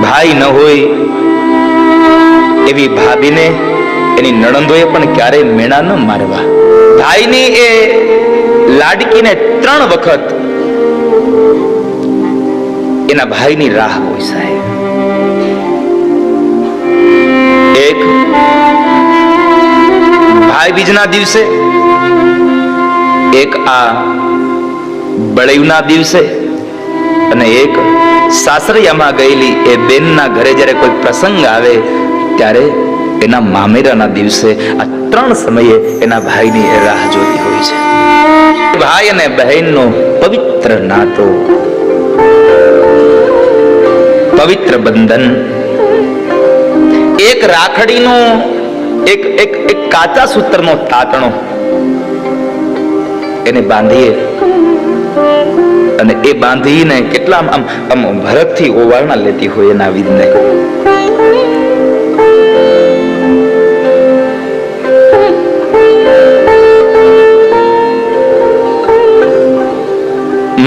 ભાઈ ન હોય એવી ભાભીને એની નણંદોએ પણ ક્યારેય મેણા ન મારવા. ભાઈની એ લાડકીને 3 વખત એના ભાઈની રાહ હોય સાહેબ. એક ભાઈ બીજના દિવસે, એક આ બળેવના દિવસે, અને એક સાસરિયામાં ગયેલી એ બેનના ઘરે જ્યારે કોઈ પ્રસંગ આવે ત્યારે એના મામેરાના દિવસે. આ 3 સમયે એના ભાઈની એ રાહ જોતી હોય છે. ભાઈ અને બહેનનો પવિત્ર નાતો, પવિત્ર બંધન, એક રાખડીનો એક કાચા સૂત્રનો તાતણો એને બાંધીએ અને એ બાંધીને કેટલા આમ ભરતથી ઓવારણા લેતી હોય એના વિધને.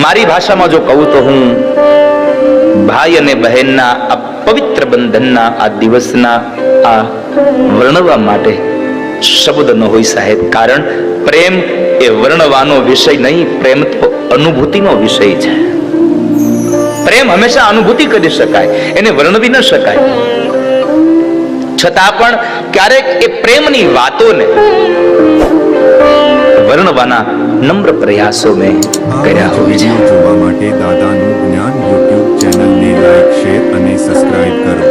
મારી ભાષામાં જો કહું તો હું ભાઈ અને બહેનના આ પવિત્ર બંધનના આ દિવસના આ વર્ણવા માટે શબ્દ ન હોય સાહેબ. કારણ પ્રેમ એ વર્ણવાનો વિષય નહીં, પ્રેમ તો અનુભૂતિનો વિષય છે. પ્રેમ હંમેશા અનુભૂતિ કરી શકાય, એને વર્ણવી ન શકાય. છતાં પણ ક્યારેક એ પ્રેમની વાતોને વર્ણવાના નમ્ર પ્રયાસો મેં કર્યા હોય છે. જોવા માટે દાદાનું જ્ઞાન YouTube ચેનલને લાઈક, શેર અને સબસ્ક્રાઇબ કરો.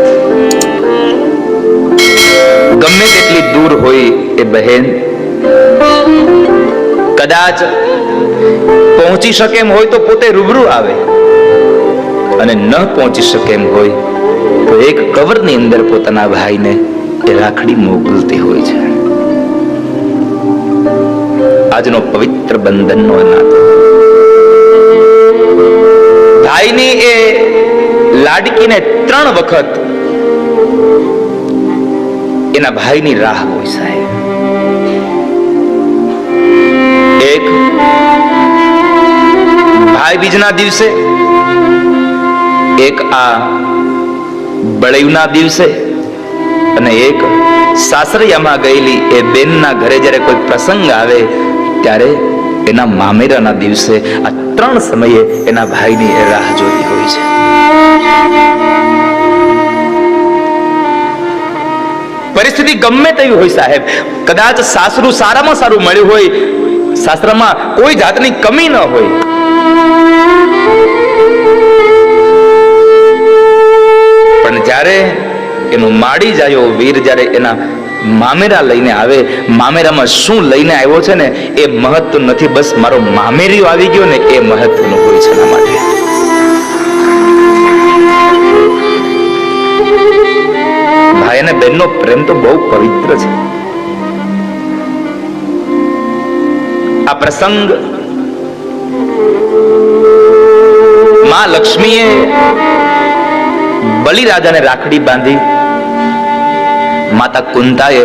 ગમે તેટલી દૂર હોય એ બહેન કદાચ પહોંચી શકે એમ હોય તો પોતે રૂબરૂ આવે, અને ન પહોંચી શકે એમ હોય તો એક કવરની અંદર પોતાના ભાઈને એ રાખડી મોકલતી હોય છે. આજનો પવિત્ર બંધનનો નાતો, ભાઈની એ લાડકીને 3 વખત એના ભાઈની રાહ હોય સાહેબ. એક ભાઈ બીજના દિવસે, એક આ બળેવના દિવસે, અને એક સાસરિયામાં ગયેલી એ બેનના ઘરે જ્યારે કોઈ પ્રસંગ આવે ત્યારે એના મામેરાના દિવસે. આ 3 સમયે એના ભાઈની એ રાહ જોતી હોય છે. પરિસ્થિતિ ગમે તેવી હોય સાહેબ, કદાચ સાસરું સારામાં સારું મળ્યું હોય, સાસરામાં કોઈ જાતની કમી ન હોય, પણ જ્યારે એનું માડી જાયો વીર જ્યારે એના મામેરા લઈને આવે, મામેરામાં શું લઈને આવ્યો છે ને એ મહત્વ નથી, બસ મારો મામેરીઓ આવી ગયો ને એ મહત્વનું હોય છે એના માટે. ભાઈ અને બહેનનો પ્રેમ તો બહુ પવિત્ર છે. આ પ્રસંગ માં લક્ષ્મીએ બલિરાજાને રાખડી બાંધી, માતા કુંતાએ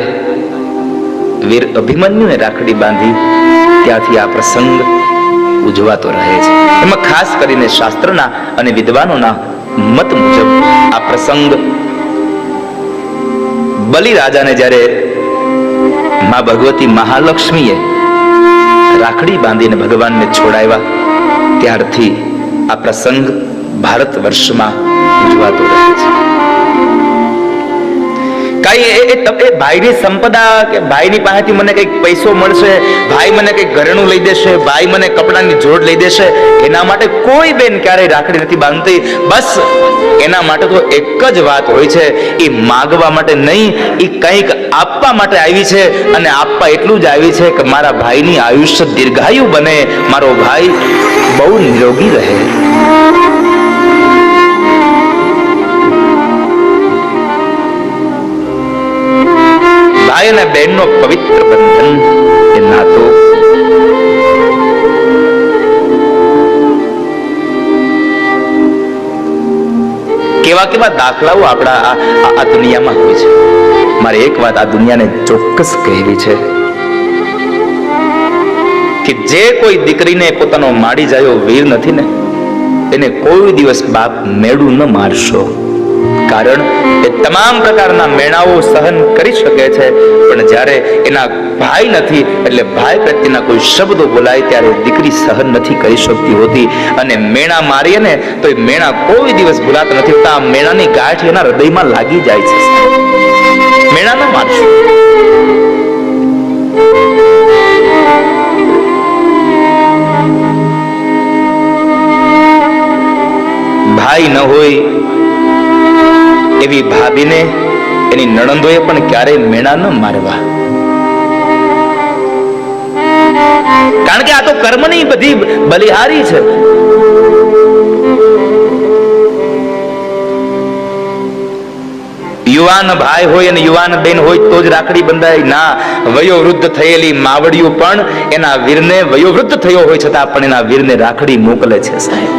વીર અભિમન્યુને રાખડી બાંધી, ત્યાંથી આ પ્રસંગ ઉજવાતો રહે છે. એમાં ખાસ કરીને શાસ્ત્રના અને વિદ્વાનોના મત મુજબ આ પ્રસંગ બલિરાજાને જ્યારે માં ભગવતી મહાલક્ષ્મીએ રાખડી બાંધીને ભગવાનને છોડાવ્યા ત્યારથી આ પ્રસંગ ભારત વર્ષમાં ઉજવાતો રહે છે. કઈ એ ભાઈની સંપદા કે ભાઈની પાસેથી મને કઈક પૈસો મળશે, ભાઈ મને કઈક ઘરેણું લઈ દેશે, ભાઈ મને કપડાની જોડ લઈ દેશે, એના માટે કોઈ બેન ક્યારેય રાખડી નથી બાંધતી. બસ એના માટે તો એક જ વાત હોય છે, એ માગવા માટે નહીં, એ કંઈક આપવા માટે આવી છે. અને આપવા એટલું જ આવી છે કે મારા ભાઈની આયુષ્ય દીર્ઘાયુ બને, મારો ભાઈ બહુ નિરોગી રહે. ભાઈ અને બહેનનો પવિત્ર બંધન એ નાતો કેવા કેવા દાખલાઓ આપણા આ દુનિયામાં હોય છે. મારે એક વાત આ દુનિયાને ચોક્કસ કહેવી છે કે જે કોઈ દીકરીને પોતાનો માડી જાયો વીર નથી ને, એને કોઈ દિવસ બાપ મેળું ન મારશો. કારણ એ તમામ પ્રકારના મેણાઓ સહન કરી શકે છે, પણ જ્યારે એના ભાઈ નથી એટલે ભાઈ પ્રત્યેના કોઈ શબ્દો બોલાય ત્યારે દીકરી સહન નથી કરી શકતી હોતી. અને મેણા મારીએ ને તો એ મેણા કોઈ દિવસ ભૂલાતા નથી હોતા. આ મેણાની ગાંઠ એના હૃદયમાં લાગી જાય છે. મેણા ન મારશું. ભાઈ ન હોય એવી ભાભીને એની નણંદોએ પણ ક્યારેય મેણા ન મારવા. કારણ કે આ તો કર્મની બધી બલિહારી છે. યુવાન ભાઈ હોય અને યુવાન બેન હોય તો જ રાખડી બંધાય ના. વયોવૃદ્ધ થયેલી માવડિયું પણ એના વીરને, વયોવૃદ્ધ થયો હોય છતાં પણ એના વીરને રાખડી મોકલે છે સાહેબ.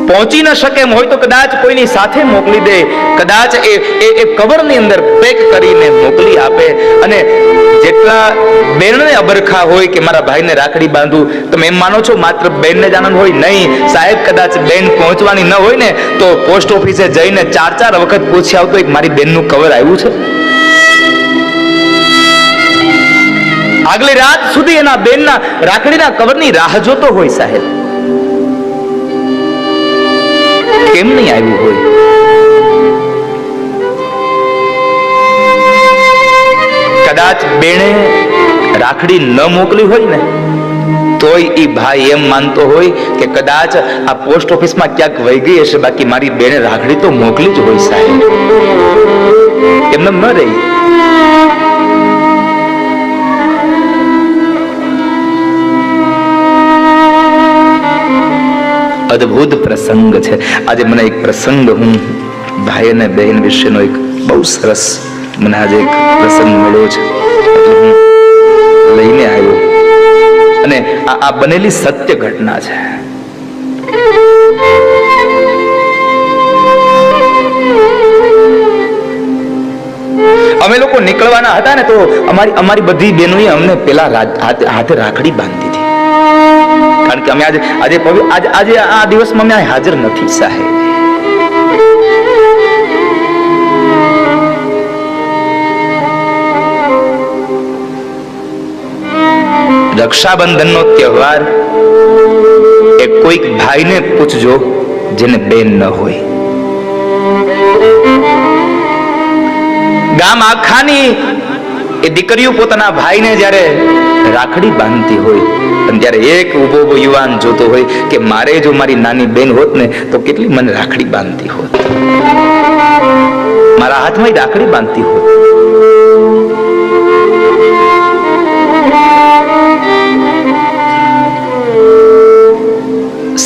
પહોંચી ન શકે એમ હોય તો કદાચ કોઈની સાથે મોકલી દે, કદાચ એ કવરની અંદર પેક કરીને મોકલી આપે. અને જેટલા બેનને અબરખા હોય કે મારા ભાઈને રાખડી બાંધું, તમે એમ માનો છો માત્ર બેનને જ આનંદ હોય? નહીં સાહેબ, કદાચ બેન પહોંચવાની ન હોય ને તો પોસ્ટ ઓફિસે જઈને 4 વખત પૂછી આવતો એક મારી બેનનું કવર આવ્યું છે. આગલી રાત સુધી એના બેનના રાખડીના કવરની રાહ જોતો હોય સાહેબ. કેમ નહીં આવ્યું હોય? કદાચ બેણે રાખડી ન મોકલી હોય ને તોય ઈ ભાઈ એમ માનતો હોય કે કદાચ આ પોસ્ટ ઓફિસમાં ક્યાંક વહી ગઈ હશે, બાકી મારી બેને રાખડી તો મોકલી જ હોય સાહેબ. એમને ન રહી. અદ્ભુત પ્રસંગ છે. આજે મને એક પ્રસંગ, હું ભાઈ અને બહેન વિશેનો એક બહુ સરસ મને આજે એક પ્રસંગ મળ્યો છે, હું લઈને આવ્યો. અને આ બનેલી સત્ય ઘટના છે. અમે લોકો નીકળવાના હતા ને તો અમારી બધી બહેનોએ અમને પેલા હાથે રાખડી બાંધી હતી. કારણ કે અમે આજે આ દિવસમાં અમે હાજર નથી સાહેબ. રક્ષાબંધનનો તહેવાર એ કોઈક ભાઈને પૂછજો જેને બેન ન હોય. ગામ આખાની એ દીકરીઓ પોતાના ભાઈને જ્યારે રાખડી બાંધતી હોય અને ત્યારે એક ઉભો યુવાન જોતો હોય કે મારે જો મારી નાની બેન હોત ને તો કેટલી મને રાખડી બાંધતી હોત, મારા હાથમાં રાખડી બાંધતી હોત.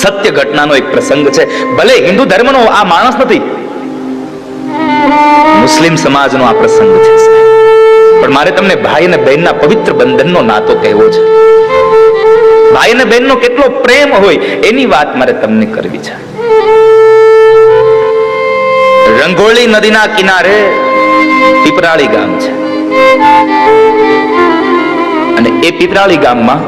સત્ય ઘટનાનો એક પ્રસંગ છે. ભલે હિન્દુ ધર્મનો આ માણસ નથી, મુસ્લિમ સમાજનો આ પ્રસંગ છે, પણ મારે તમને ભાઈ અને બહેનના પવિત્ર બંધનનો નાતો કહેવો છે. ભાઈ અને બહેનનો કેટલો પ્રેમ હોય એની વાત મારે તમને કરવી છે. રંગોળી નદીના કિનારે પીપરાળી ગામ છે અને એ પીપરાળી ગામમાં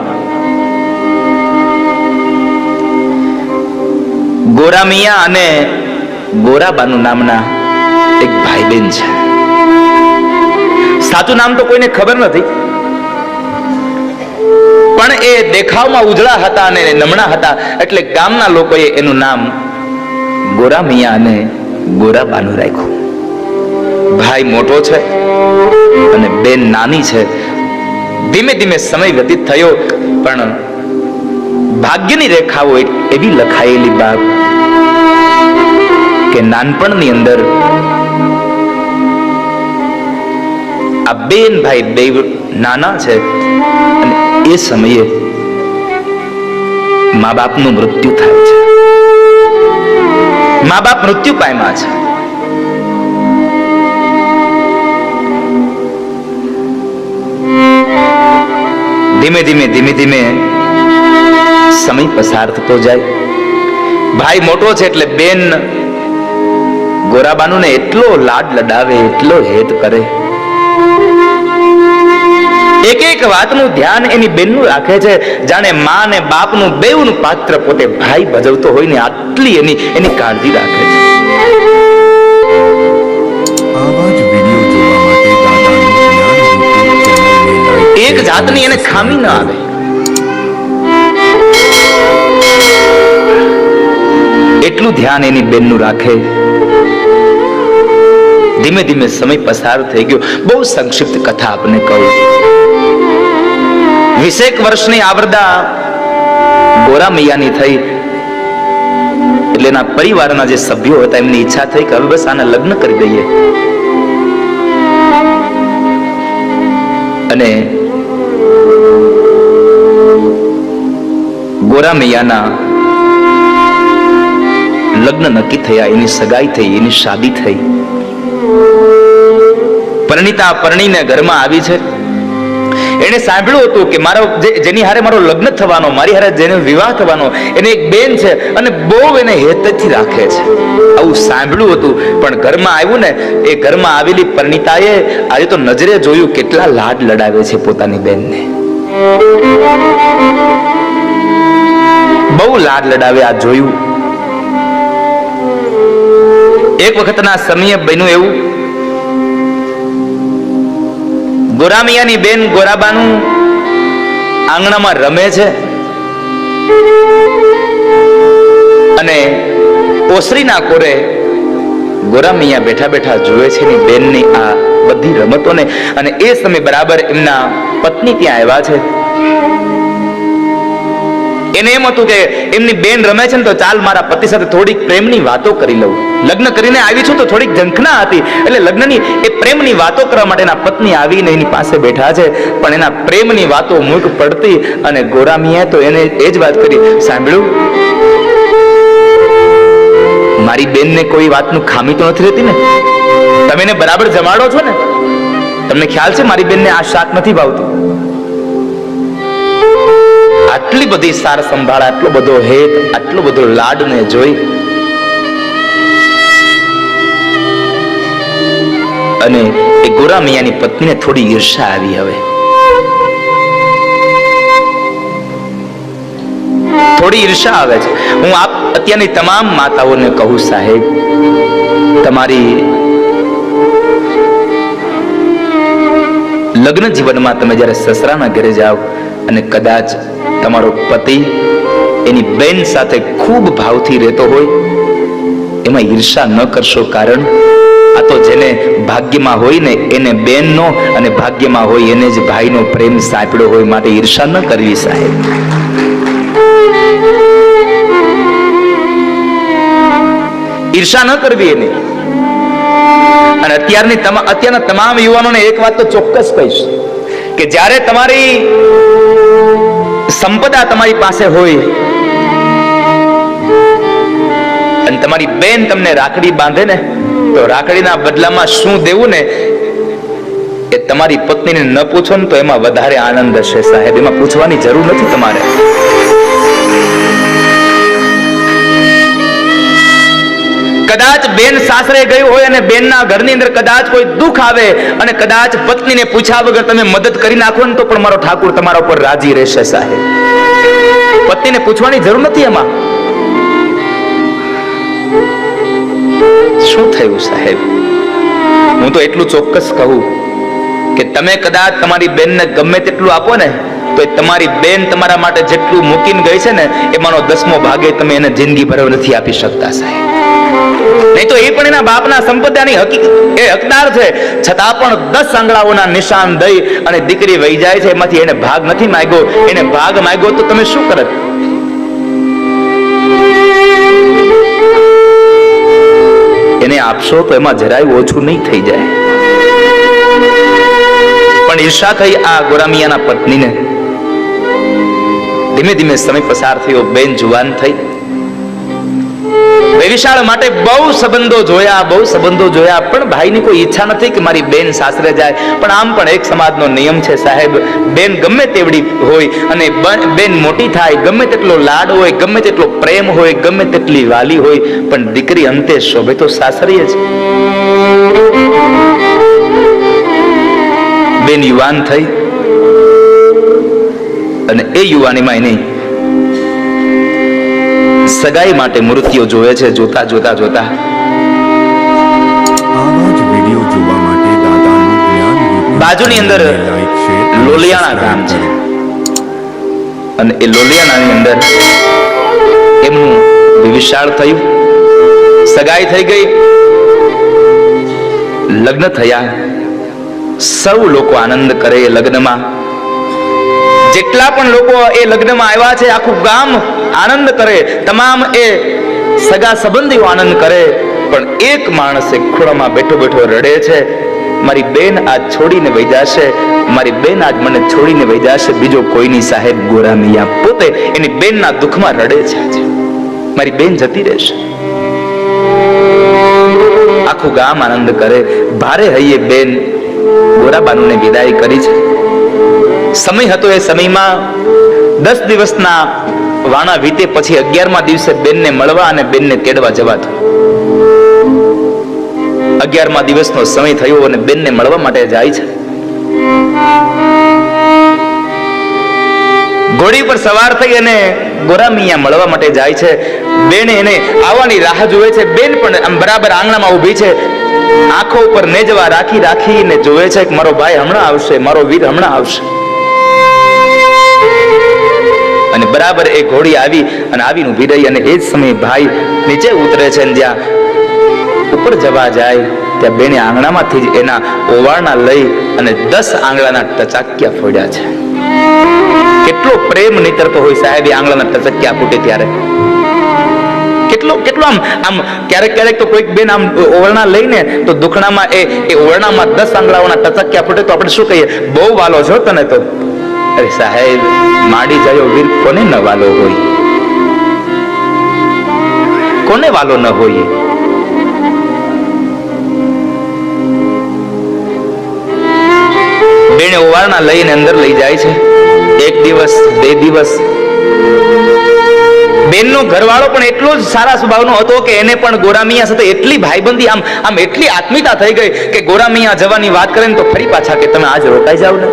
ગોરામિયા અને ગોરાબાનુ નામના એક ભાઈ બહેન છે. સાચું નામ તો કોઈને ખબર નથી, પણ એ દેખાવમાં ઉજળા હતા અને નમણા હતા એટલે ગામના લોકોએ એનું નામ ગોરામિયા અને ગોરાબાનુ રાખ્યું. ભાઈ મોટો છે અને બેન નાની છે. ધીમે ધીમે સમય વ્યતીત થયો, પણ ભાગ્યની રેખાઓ એવી લખાયેલી બાપ કે નાનપણની અંદર આ બેન ભાઈ બે નાના છે અને એ સમયે મા બાપનું મૃત્યુ થાય છે. મા બાપ મૃત્યુ પામ્યા છે. ધીમે ધીમે સમય પસાર થતો જાય. ભાઈ મોટો છે એટલે બેન ગોરાબાનુ ને એટલો લાડ લડાવે, એટલો હેત કરે, એક એક વાતનું ધ્યાન એની બેનનું રાખે છે, જાણે માં ને બાપનું બેવનું પાત્ર પોતે ભાઈ ભજવતો હોય ને આટલી એની કાળજી રાખે છે. આવા જ વિડીયો જોવા માટે દાદાનું જ્ઞાન YouTube ચેનલને લાઈક, એક શેર જાતની અને એને ખામી ન આવે. એટલું ધ્યાન એની બેનનું રાખે. ધીમે ધીમે સમય પસાર થઈ ગયો. બહુ સંક્ષિપ્ત કથા આપને કહું. 20 વર્ષની આવરદા ગોરા મૈયાની થઈ એટલે એના પરિવારના જે સભ્યો હતા એમની ઈચ્છા થઈ કે હવે બસ આને લગ્ન કરી દઈએ. અને ગોરા મૈયાના લગ્ન નક્કી થયા, એની સગાઈ થઈ, એની શાદી થઈ. પરણિતા પરણીને ઘરમાં આવી છે. એને સાંભળ્યું હતું કે મારો જેની હારે મારો લગ્ન થવાનો, મારી હારે જેનો વિવાહ થવાનો, એને એક બેન છે અને બહુ એને હેતથી રાખે છે. આવું સાંભળ્યું હતું. પણ ઘરમાં આવ્યું ને, એ ઘરમાં આવેલી પરણિતાએ આજે તો નજરે જોયું કેટલા લાડ લડાવે છે પોતાની બેનને. બહુ લાડ લડાવે. આ જોયું. એક વખતના સમયે બન્યું એવું, ગોરામિયાની બેન ગોરાબાનું આંગણામાં રમે છે અને ઓસરીના કોરે ગોરામિયા બેઠા બેઠા જોવે છે એની બેનની આ બધી રમતોને. અને એ સમય બરાબર એમના પત્ની ત્યાં આવ્યા છે. એને એમ હતું કે એમની બેન રમે છે ને તો ચાલ મારા પતિ સાથે થોડીક પ્રેમની વાતો કરી લઉં. લગ્ન કરીને આવી છું તો થોડીક ઝંખના હતી એટલે લગ્નની એ પ્રેમની વાતો કરવા માટે એના પત્ની આવીને એની પાસે બેઠા છે. પણ એના પ્રેમની વાતો મૂક પડતી અને ગોરામીએ તો એને એ જ વાત કરી, સાંભળ્યું, મારી બેનને કોઈ વાતનું ખામી તો નથી રહેતી ને? તમે એને બરાબર જમાડો છો ને? તમને ખ્યાલ છે મારી બેનને આ શાક નથી ભાવતું? આટલી બધી સાર સંભાળ, આટલો બધો હેત, આટલો બધો લાડ ને જોઈ અને એ ગોરા મિયાની પત્નીને થોડી ઈર્ષા આવી. હવે થોડી ઈર્ષા આવે છે. હું આપ અત્યારની તમામ માતાઓને કહું, સાહેબ, તમારી લગ્ન જીવનમાં તમે જ્યારે સસરાના ઘરે જાઓ અને કદાચ તમારો પતિ એની બેન સાથે ખૂબ ભાવથી રહેતો હોય, એમાં ઈર્ષા ન કરશો. કારણ આ તો જેને ભાગ્યમાં હોય ને એને બેનનો અને ભાગ્યમાં હોય એને જ ભાઈનો પ્રેમ સાંપડ્યો હોય. માટે ઈર્ષા ન કરવી સાહેબ. ઈર્ષા ન કરવી એને. અને અત્યારના તમામ યુવાનોને એક વાત તો ચોક્કસ કહીશ કે જ્યારે તમારી સંપદા તમારી પાસે હોય અને તમારી બેન તમને રાખડી બાંધે ને, તો રાખડીના બદલામાં શું દેવું ને એ તમારી પત્નીને ન પૂછો ને તો એમાં વધારે આનંદ હશે સાહેબ. એમાં પૂછવાની જરૂર નથી તમારે. કદાચ બેન સાસરે ગઈ હોય અને બેનના ઘરની અંદર કદાચ કોઈ દુઃખ આવે અને કદાચ પત્નીને પૂછ્યા વગર તમે મદદ કરી નાખો ને તો પણ મારો ઠાકુર તમારા ઉપર રાજી રહેશે સાહેબ. પત્નીને પૂછવાની જરૂર નથી એમાં. શું થયું સાહેબ? હું તો એટલું ચોક્કસ કહું કે તમે કદાચ તમારી બેનને ગમે તેટલું આપો ને તો એ તમારી બેન તમારા માટે જેટલું મૂકીને ગઈ છે ને એમાંનો 10મો ભાગે તમે એને જિંદગી ભર નથી આપી શકતા સાહેબ. નહીં તો એ પણ એના બાપના સંપદાની હકદાર છે, છતાં પણ 10 આંગળાઓના નિશાન દઈ અને દીકરી વહી જાય છે. એમાંથી એને ભાગ નથી માંગ્યો. એને ભાગ માંગ્યો તો તમે શું કરત? એને આપશો તો એમાં જરાય ઓછું નહીં થઈ જાય. પણ ઈર્ષા થઈ આ ગોરામિયાના પત્નીને. ધીમે ધીમે સમય પસાર થયો. બેન જુવાન થઈ. વિશાળ માટે બહુ સંબંધો જોયા પણ ભાઈની કોઈ ઈચ્છા નથી કે મારી બેન સાસરે જાય. પણ આમ પણ એક સમાજનો નિયમ છે સાહેબ, બેન ગમે તેવડી હોય અને બેન મોટી થાય, ગમે તેટલો લાડ હોય, ગમે તેટલો પ્રેમ હોય, ગમે તેટલી વાલી હોય, પણ દીકરી અંતે શોભે તો સાસરીએ જ. બેન યુવાન થઈ અને એ યુવાનીમાં એની સગાઈ માટે મૂર્તિઓ જોવે છે. જોતા જોતા જોતા આવા જ વિડીયો જોવા માટે દાદાનું જ્ઞાન YouTube બાજુની અંદર ચેનલને લાઈક, શેર અને લોલિયાણા ગામ છે. સબસ્ક્રાઇબ અને એ લોલિયાણાની અંદર એમનું વિશાળ થયું, સગાઈ થઈ ગઈ, લગ્ન થયા. સૌ લોકો આનંદ કરે એ લગ્નમાં. જેટલા પણ લોકો એ લગ્નમાં આવ્યા છે આખું ગામ આનંદ કરે, તમામ એ સગા સંબંધીઓ આનંદ કરે. પણ એક માણસ એક ખૂણામાં બેઠો બેઠો રડે છે, મારી બેન આજ છોડીને વહી જશે, મારી બેન આજ મને છોડીને વહી જશે. બીજો કોઈની સાહેબ ગોરા મિયા પોતે એની બેનના દુઃખમાં રડે છે. મારી બેન જતી રહેશે. આખું ગામ આનંદ કરે. ભારે હૈયે બેન ગોરાબાનુને વિદાય કરી છે. સમય હતો એ સમયમાં 10 દિવસના વાણા વીતે પછી 11મા દિવસે બેનને મળવા અને બેનને તેડવા જવાતું. 11મા દિવસનો સમય થયો અને બેનને મળવા માટે જાય છે. ઘોડી પર સવાર થઈ અને ગોરા મિયા મળવા માટે જાય છે. બેન એને આવવાની રાહ જોવે છે. બેન પણ આમ બરાબર આંગણામાં ઊભી છે, આંખો ઉપર નેજવા રાખી રાખીને જોવે છે કે મારો ભાઈ હમણાં આવશે, મારો વીર હમણાં આવશે. અને બરાબર એ ઘોડી આવી અને આવીને ઊભી રહી. અને એ જ સમયે ભાઈ નીચે ઉતરે છે. અને જ્યાં ઉપર જવા જાય ત્યાં બેને આંગણામાંથી જ એના ઓવાળના લઈ અને 10 આંગળાના ટચાક્યા ફોડ્યા છે. કેટલો પ્રેમ નીતરતો હોય સાહેબ એ આંગળાના ટચક્યા ફૂટે ત્યારે. કેટલો કેટલો આમ ક્યારેક તો કોઈક બેન આમ ઓવરણા લઈને તો દુખણામાં એ ઓવરણામાં 10 આંગળાઓના ટચક્યા ફૂટે તો આપણે શું કહીએ, બહુ વાલો છો તને તો. અરે સાહેબ, માડી જાયો વીર કોને ન વાલો હોય, કોને વાલો ન હોય. બેને ઓવારણા લઈને અંદર લઈ જાય છે. 1 દિવસ 2 દિવસ બેનનો ઘરવાળો પણ એટલો જ સારા સ્વભાવનો હતો કે એને પણ ગોરામિયા સાથે એટલી ભાઈબંધી આમ એટલી આત્મીયતા થઈ ગઈ કે ગોરામિયા જવાની વાત કરે ને તો ફરી પાછા કે તમે આજ રોકાઈ જાવ ને.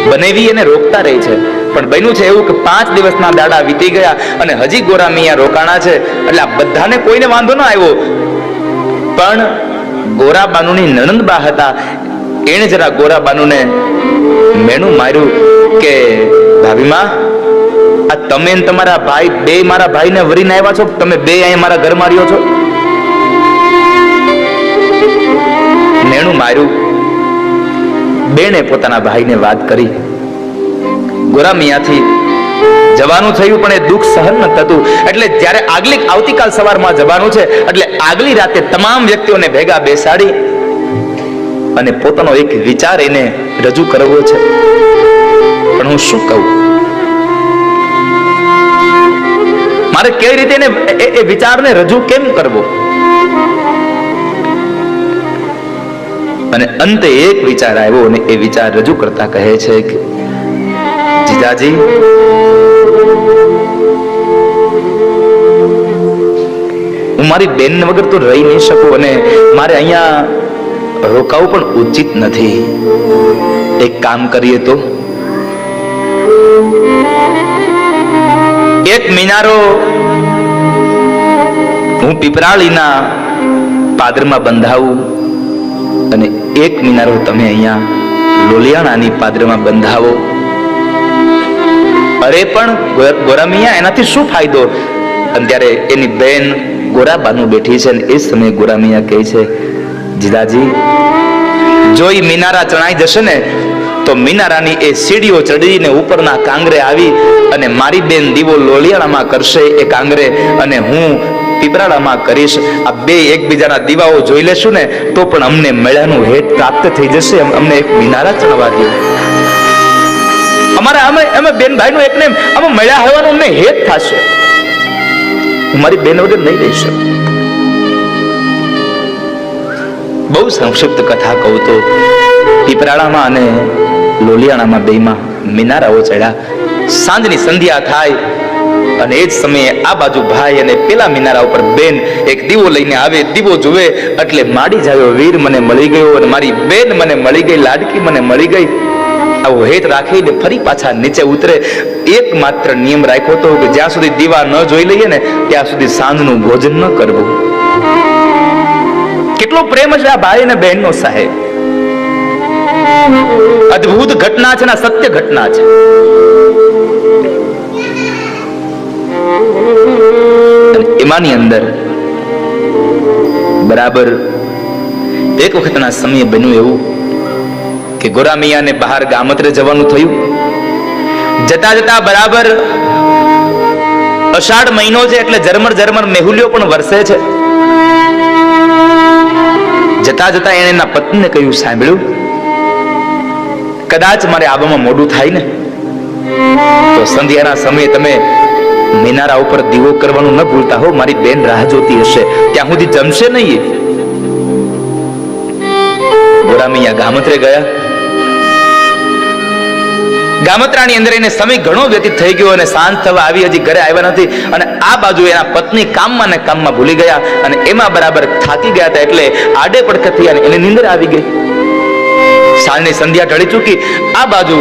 બનેવી એને રોકતા રહી છે. પણ બન્યું છે એવું કે 5 દિવસના દાડા વીતી ગયા અને હજી ગોરામિયા રોકાણા છે. એટલે આ બધાને કોઈને વાંધો ન આવ્યો. પણ ગોરાબાનુની નણંદબા હતા, એને જરા ગોરાબાનુને મેણું માર્યું કે ભાભીમાં, આ તમે ને તમારા ભાઈ બે મારા ભાઈને વરીને આવ્યા છો, તમે બે અહીંયા મારા ઘર માર્યો છો. મેણું માર્યું. બેને પોતાના ભાઈને વાત કરી. ગોરામિયાથી જવાનું થયું પણ એ દુઃખ સહન ન થતું. એટલે જ્યારે આવતીકાલ સવારમાં જવાનું છે એટલે આગલી રાતે તમામ વ્યક્તિઓને ભેગા બેસાડી અને પોતાનો એક વિચાર એને રજૂ કરવો છે. પણ હું શું કહું, મારે કેવી રીતે એ વિચારને રજૂ કેમ કરવો. અને અંતે એક વિચાર આવ્યો અને એ વિચાર રજૂ કરતા કહે છે કે જીજાજી, હું મારી બેન વગર તો રહી નહીં શકું અને મારે અહીંયા રોકાવું પણ ઉચિત નથી. એક કામ કરીએ તો એક મિનારો હું પીપરાળીના પાદરમાં બંધાવું અને એક મિનારો તમે અહીંયા લોલિયાણાની પાદરમાં બંધાવો. અરે પણ ગોરામિયા, એનાથી શું ફાયદો? અને ત્યારે એની બેન ગોરાબાનુ બેઠી છે અને એ સમયે ગોરામિયા કહે છે, જીજાજી, જો એ મિનારા ચણાઈ જશે ને તો મિનારાની એ સીડીઓ ચડીને ઉપરના કાંગરે આવી અને મારી બેન દીવો લોલિયાણામાં કરશે એ કાંગરે અને હું પીપરાળામાં કરીશ. આ બે એકબીજાના દીવાઓ જોઈ લેશું ને તો પણ અમને મેળાનું હેત પ્રાપ્ત થઈ જશે. અમને એક મિનારા ચણવા દો. અમારા અમે બેન ભાઈનું એકને અમે મળ્યા હોવાનું અમને હેત થશે. હું મારી બેન વગર નહીં રહી શકું. બહુ સંક્ષિપ્ત કથા કહું તો પીપરાળામાં અને લોલિયાણામાં બેમાં મિનારાઓ ચડ્યા. સાંજની સંધ્યા થાય અને એ જ સમયે આ બાજુ ભાઈ અને પેલા મિનારા ઉપર બેન એક દીવો લઈને આવે. દીવો જુએ એટલે માડી જાયો વીર મને મળી ગયો અને મારી બેન મને મળી ગઈ, લાડકી મને મળી ગઈ. આવો હેત રાખીને ફરી પાછા નીચે ઉતરે. એકમાત્ર નિયમ રાખ્યો હતો કે જ્યાં સુધી દીવા ન જોઈ લઈએ ને ત્યાં સુધી સાંજનું ભોજન ન કરવું. કેટલો પ્રેમ છે આ ભાઈ અને બહેનનો સાહેબ. અદ્ભુત ઘટના છે ને સત્ય ઘટના છે. એમાંની અંદર બરાબર એક વખતના સમયે બન્યું એવું કે ગોરામિયાને બહાર ગામત્રે જવાનું થયું. જતા જતા બરાબર અષાઢ મહિનો છે એટલે ઝરમર ઝરમર મેહુલિયો પણ વરસે છે. જતા જતા એને એના પત્નીને કહ્યું, સાંભળ્યું, કદાચ મારે આવવામાં મોડું થાય ને તો સંધ્યાના સમયે તમે મિનારા ઉપર દીવો કરવાનું ન ભૂલતા હો. મારી બેન રાહ જોતી હશે, ત્યાં સુધી જમશે નહીં. ગોરામિયા ગામત્રે ગયા. ગામત્રાની અંદર એને સમય ઘણો વ્યતીત થઈ ગયો અને સાંજ થવા આવી, હજી ઘરે આવ્યા નથી. અને આ બાજુ એના પત્ની કામમાં ને કામમાં ભૂલી ગયા અને એમાં બરાબર થાકી ગયા હતા એટલે આડે પડખે થયા અને એને નીંદર આવી ગઈ. સાંજની સંધ્યા ઢળી ચૂકી. આ બાજુ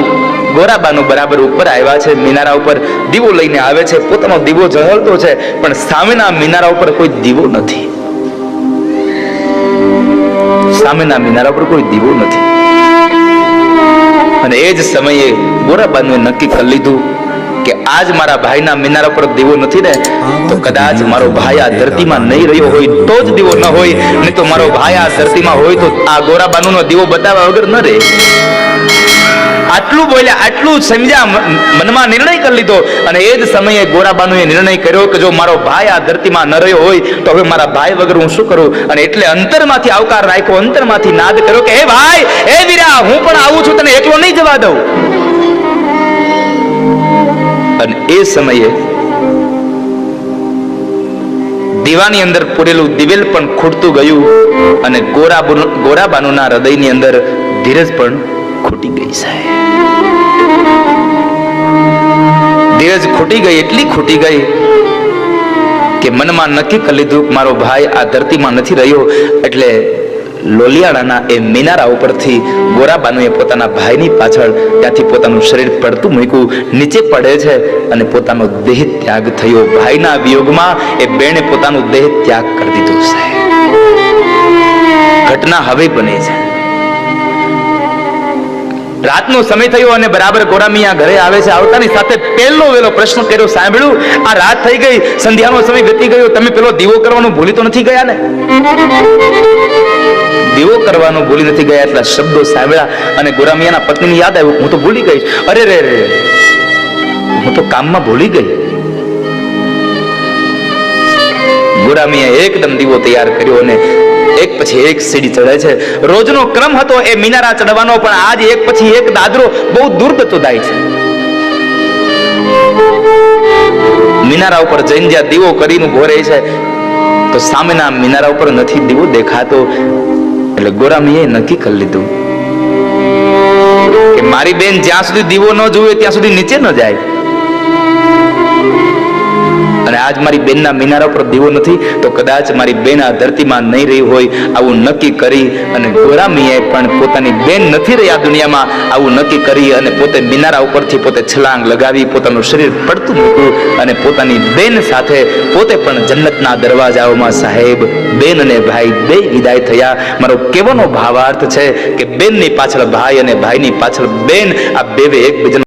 ગોરાબાનો બરાબર ઉપર આવ્યા છે, મિનારા ઉપર દીવો લઈને આવે છે. પોતાનો દીવો ઝળહળતો છે પણ સામેના મિનારા ઉપર કોઈ દીવો નથી. સામેના મિનારા ઉપર કોઈ દીવો નથી. અને એ જ સમયે ગોરાબાનુએ નક્કી કરી લીધું કે આજ મારા ભાઈના મિનારા પર દીવો નથી ને તો કદાચ મારો ભાઈ આ ધરતીમાં નહીં રહ્યો હોય તો જ દીવો ન હોય, નહીં તો મારો ભાઈ આ ધરતીમાં હોય તો આ ગોરાબાનુનો દીવો બતાવ્યા વગર ન રહે. આટલું બોલ્યા, આટલું સમજ્યા, મનમાં નિર્ણય કરી લીધો. અને એ જ સમયે ગોરાબાનુએ નિર્ણય કર્યો કે જો મારો ભાઈ આ ધરતીમાં ન રહ્યો હોય તો હવે મારા ભાઈ વગર હું શું કરું. અને એટલે અંતરમાંથી આવકાર રાખ્યો, અંતરમાંથી નાદ કર્યો કે હે ભાઈ, હે વીરા, હું પણ આવું છું, તને એકલો નહીં જવા દઉં. અને એ સમયે દીવાની અંદર પૂરેલું દિવેલ પણ ખૂટતું ગયું અને ગોરાબાનુના હૃદયની અંદર ધીરજ પણ ખૂટી ગઈ. સાહેબ, ધીરજ ખૂટી ગઈ, એટલી ખૂટી ગઈ કે મનમાં નક્કી કરી લીધું મારો ભાઈ આ ધરતીમાં નથી રહ્યો. એટલે લોલિયાણાના એ મિનારા ઉપરથી ગોરાબાનુએ પોતાના ભાઈની પાછળ ત્યાંથી પોતાનું શરીર પડતું મૂક્યું. નીચે પડે છે અને પોતાનો દેહ ત્યાગ થયો. ભાઈના વિયોગમાં એ બેને પોતાનું દેહ ત્યાગ કરી દીધો. સાહેબ, ઘટના હવે બને છે. રાતનો સમય થયો અને બરાબર ગોરામિયા ઘરે આવે છે. આવતાની સાથે પહેલો વેલો પ્રશ્ન કર્યો, સાંભળ્યું, આ રાત થઈ ગઈ, સંધ્યાનો સમય વીતી ગયો, તમે પેલો દીવો કરવાનું ભૂલી તો નથી ગયા ને? દીવો કરવાનું ભૂલી નથી ગયા એટલા શબ્દો સાંભળ્યા અને ગોરામિયાના પત્નીને યાદ આવ્યું, હું તો ભૂલી ગઈ. અરે રે રે, હું તો કામમાં ભૂલી ગઈ. ગોરામિયાએ એકદમ દીવો તૈયાર કર્યો અને એક પછી એક સીડી ચડે છે. રોજનો ક્રમ હતો એ મિનારા ચડવાનો, પણ આજ એક પછી એક દાદરો બહુ દૂર જતો જાય છે. મિનારા ઉપર જઈને જ્યાં દીવો કરીને ઉભો રહે છે તો સામેના મિનારા ઉપર નથી દીવો દેખાતો. એટલે ગોરામિયાએ નક્કી કરી લીધું કે મારી બેન જ્યાં સુધી દીવો ન જોવે ત્યાં સુધી નીચે ન જાય. અને આજ મારી બેનના મિનારા પર દીવો નથી તો કદાચ મારી બેન આ ધરતીમાં નહીં રહી હોય. આવું નક્કી કરી અને ગોરામિયાએ પણ પોતાની બેન નથી રહી આ દુનિયામાં આવું નક્કી કરી અને પોતે મિનારા ઉપરથી પોતે છલાંગ લગાવી પોતાનું શરીર પડતું મૂક્યું અને પોતાની બેન સાથે પોતે પણ જન્નતના દરવાજાઓમાં સાહેબ બેન અને ભાઈ બે વિદાય થયા. મારો કહેવાનો ભાવાર્થ છે કે બેનની પાછળ ભાઈ અને ભાઈની પાછળ બેન, આ બે એકબીજાનો